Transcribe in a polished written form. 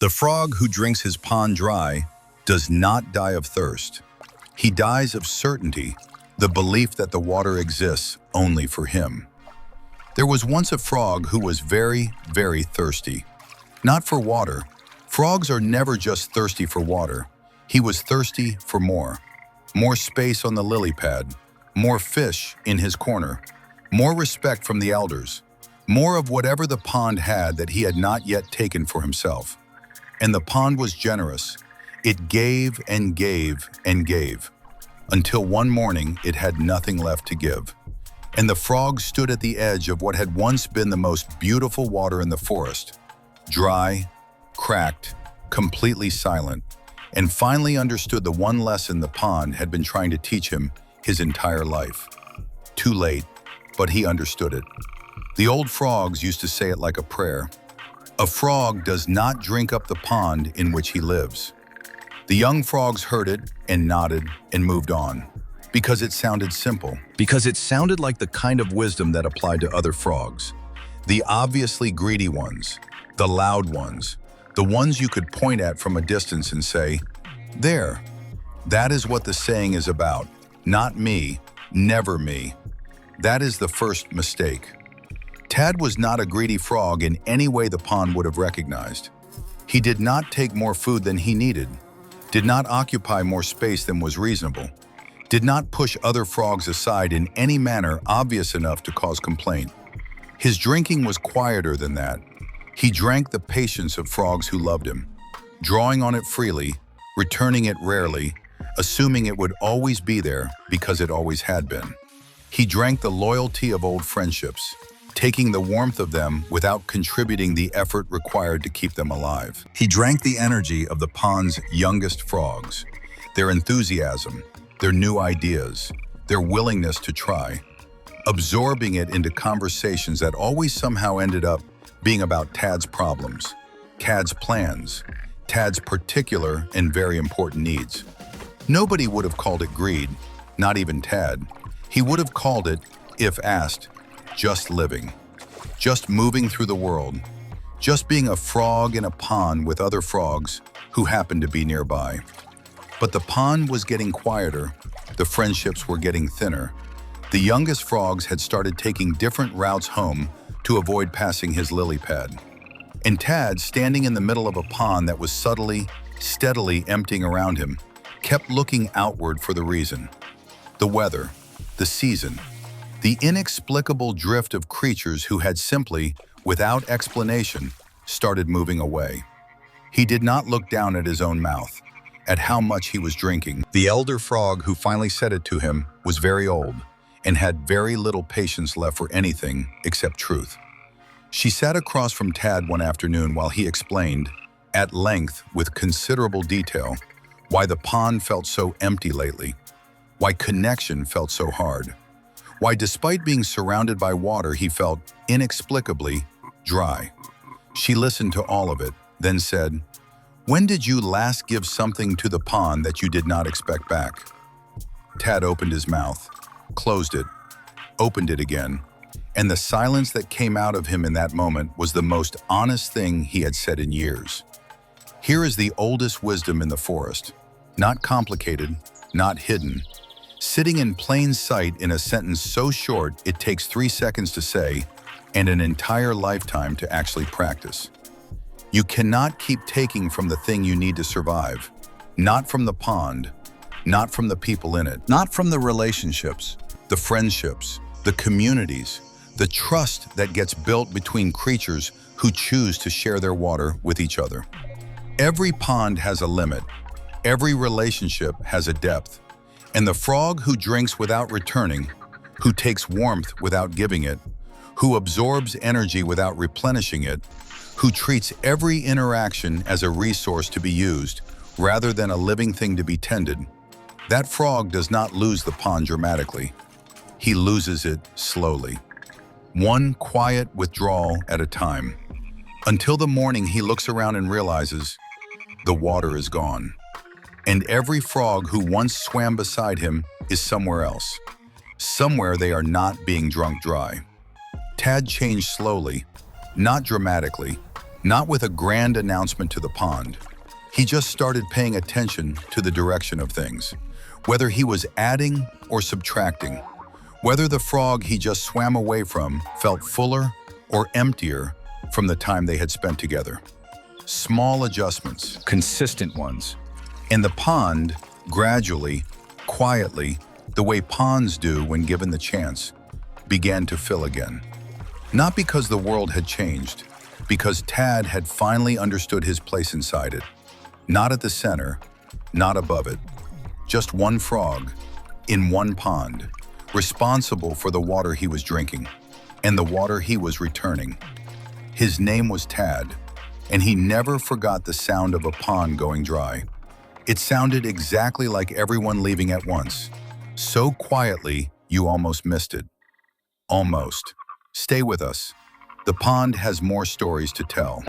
The frog who drinks his pond dry does not die of thirst. He dies of certainty, the belief that the water exists only for him. There was once a frog who was very, very thirsty. Not for water. Frogs are never just thirsty for water. He was thirsty for more. More space on the lily pad, more fish in his corner, more respect from the elders, more of whatever the pond had that he had not yet taken for himself. And the pond was generous. It gave and gave and gave, until one morning it had nothing left to give. And the frog stood at the edge of what had once been the most beautiful water in the forest, dry, cracked, completely silent, and finally understood the one lesson the pond had been trying to teach him his entire life. Too late, but he understood it. The old frogs used to say it like a prayer. A frog does not drink up the pond in which he lives. The young frogs heard it and nodded and moved on, because it sounded simple, because it sounded like the kind of wisdom that applied to other frogs. The obviously greedy ones, the loud ones, the ones you could point at from a distance and say, "There." That is what the saying is about. Not me, never me. That is the first mistake. Tad was not a greedy frog in any way the pond would have recognized. He did not take more food than he needed, did not occupy more space than was reasonable, did not push other frogs aside in any manner obvious enough to cause complaint. His drinking was quieter than that. He drank the patience of frogs who loved him, drawing on it freely, returning it rarely, assuming it would always be there because it always had been. He drank the loyalty of old friendships, taking the warmth of them without contributing the effort required to keep them alive. He drank the energy of the pond's youngest frogs, their enthusiasm, their new ideas, their willingness to try, absorbing it into conversations that always somehow ended up being about Tad's problems, Tad's plans, Tad's particular and very important needs. Nobody would have called it greed, not even Tad. He would have called it, if asked, just living, just moving through the world, just being a frog in a pond with other frogs who happened to be nearby. But the pond was getting quieter, the friendships were getting thinner. The youngest frogs had started taking different routes home to avoid passing his lily pad. And Tad, standing in the middle of a pond that was subtly, steadily emptying around him, kept looking outward for the reason. The weather, the season, the inexplicable drift of creatures who had simply, without explanation, started moving away. He did not look down at his own mouth, at how much he was drinking. The elder frog who finally said it to him was very old and had very little patience left for anything except truth. She sat across from Tad one afternoon while he explained, at length with considerable detail, why the pond felt so empty lately, why connection felt so hard, why despite being surrounded by water he felt inexplicably dry. She listened to all of it, then said, "When did you last give something to the pond that you did not expect back?" Tad opened his mouth, closed it, opened it again, and the silence that came out of him in that moment was the most honest thing he had said in years. Here is the oldest wisdom in the forest, not complicated, not hidden, sitting in plain sight in a sentence so short it takes 3 seconds to say and an entire lifetime to actually practice. You cannot keep taking from the thing you need to survive, not from the pond, not from the people in it, not from the relationships, the friendships, the communities, the trust that gets built between creatures who choose to share their water with each other. Every pond has a limit. Every relationship has a depth. And the frog who drinks without returning, who takes warmth without giving it, who absorbs energy without replenishing it, who treats every interaction as a resource to be used rather than a living thing to be tended, that frog does not lose the pond dramatically. He loses it slowly, one quiet withdrawal at a time, until the morning he looks around and realizes the water is gone. And every frog who once swam beside him is somewhere else. Somewhere they are not being drunk dry. Tad changed slowly, not dramatically, Not with a grand announcement to the pond. He just started paying attention to the direction of things, whether he was adding or subtracting, whether the frog he just swam away from felt fuller or emptier from the time they had spent together. Small adjustments, Consistent ones. and the pond, gradually, quietly, the way ponds do when given the chance, began to fill again. Not because the world had changed, because Tad had finally understood his place inside it. Not at the center, not above it. Just one frog, in one pond, responsible for the water he was drinking, and the water he was returning. His name was Tad, and he never forgot the sound of a pond going dry. It sounded exactly like everyone leaving at once, so quietly you almost missed it. Almost. Stay with us. The pond has more stories to tell.